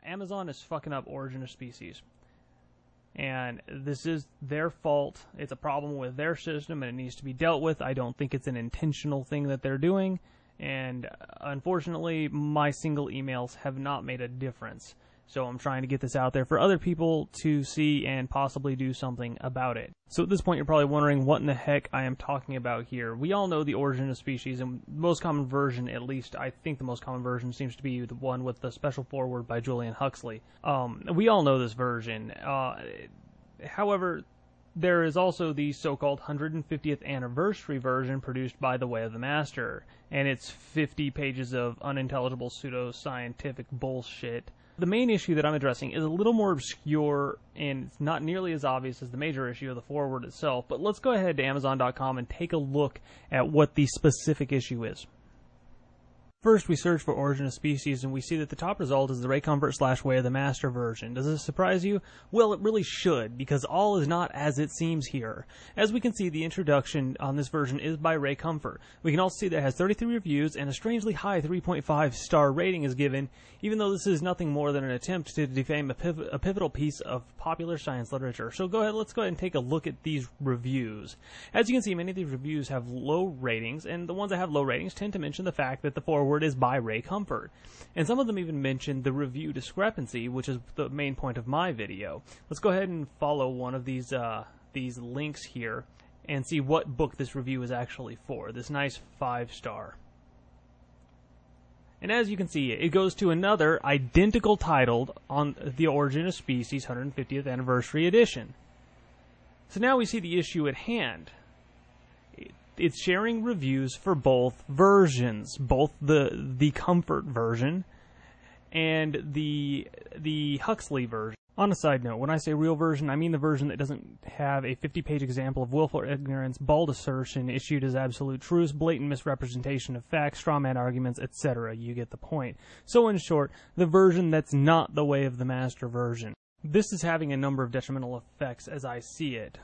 Amazon is fucking up Origin of Species. And this is their fault. It's a problem with their system, and it needs to be dealt with. I don't think it's an intentional thing that they're doing. And unfortunately, my single emails have not made a difference. So I'm trying to get this out there for other people to see and possibly do something about it. So at this point, you're probably wondering what in the heck I am talking about here. We all know the Origin of Species, and the most common version, at least I think the most common version, seems to be the one with the special foreword by Julian Huxley. We all know this version. However, there is also the so-called 150th anniversary version produced by The Way of the Master, and it's 50 pages of unintelligible pseudo-scientific bullshit. The main issue that I'm addressing is a little more obscure, and it's not nearly as obvious as the major issue of the foreword itself, but let's go ahead to Amazon.com and take a look at what the specific issue is. First, we search for Origin of Species, and we see that the top result is the Ray Comfort / Way of the Master version. Does this surprise you? Well, it really should, because all is not as it seems here. As we can see, the introduction on this version is by Ray Comfort. We can also see that it has 33 reviews, and a strangely high 3.5-star rating is given, even though this is nothing more than an attempt to defame a pivotal piece of popular science literature. So let's go ahead and take a look at these reviews. As you can see, many of these reviews have low ratings, and the ones that have low ratings tend to mention the fact that the foreword is by Ray Comfort. And some of them even mention the review discrepancy, which is the main point of my video. Let's go ahead and follow one of these links here and see what book this review is actually for. This nice 5-star. And as you can see, it goes to another identical titled on the Origin of Species 150th Anniversary Edition. So now we see the issue at hand. It's sharing reviews for both versions, both the Comfort version and the Huxley version. On a side note, when I say real version, I mean the version that doesn't have a 50-page example of willful ignorance, bald assertion issued as absolute truths, blatant misrepresentation of facts, strawman arguments, etc. You get the point. So in short, the version that's not the Way of the Master version. This is having a number of detrimental effects as I see it.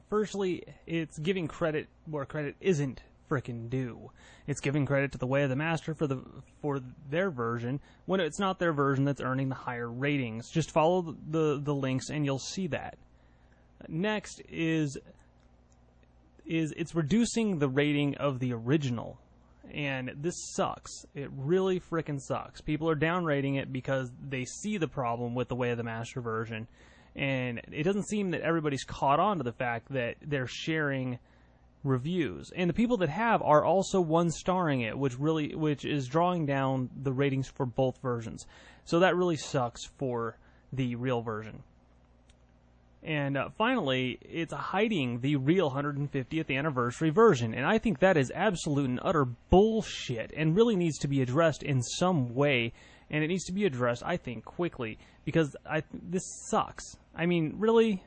Firstly, it's giving credit where credit isn't frickin' due. It's giving credit to the Way of the Master for their version when it's not their version that's earning the higher ratings. Just follow the links and you'll see that. Next is it's reducing the rating of the original, and this sucks. It really frickin' sucks. People are downrating it because they see the problem with the Way of the Master version. And it doesn't seem that everybody's caught on to the fact that they're sharing reviews. And the people that have are also one-starring it, which is drawing down the ratings for both versions. So that really sucks for the real version. And finally, it's hiding the real 150th anniversary version. And I think that is absolute and utter bullshit and really needs to be addressed in some way. And it needs to be addressed, I think, quickly, because this sucks. I mean, really?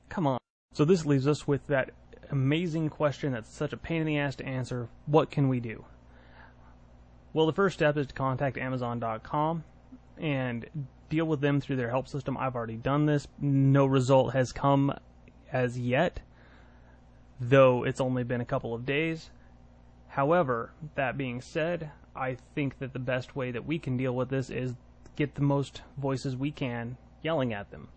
Come on. So this leaves us with that amazing question that's such a pain in the ass to answer. What can we do? Well, the first step is to contact Amazon.com and deal with them through their help system. I've already done this. No result has come as yet, though it's only been a couple of days. However, that being said, I think that the best way that we can deal with this is get the most voices we can yelling at them.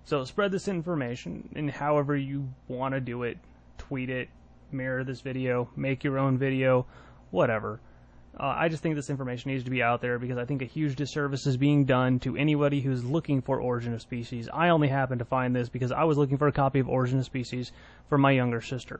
So spread this information in however you want to do it. Tweet it, mirror this video, make your own video, whatever. I just think this information needs to be out there because I think a huge disservice is being done to anybody who's looking for Origin of Species. I only happened to find this because I was looking for a copy of Origin of Species for my younger sister.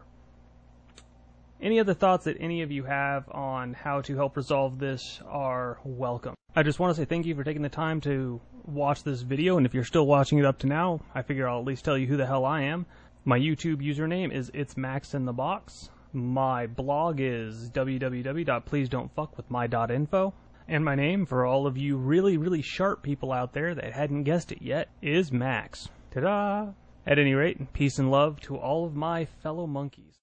Any other thoughts that any of you have on how to help resolve this are welcome. I just want to say thank you for taking the time to watch this video, and if you're still watching it up to now, I figure I'll at least tell you who the hell I am. My YouTube username is It's Max in the Box. My blog is www.pleasedon'tfuckwithmy.info. And my name, for all of you really, really sharp people out there that hadn't guessed it yet, is Max. Ta-da! At any rate, peace and love to all of my fellow monkeys.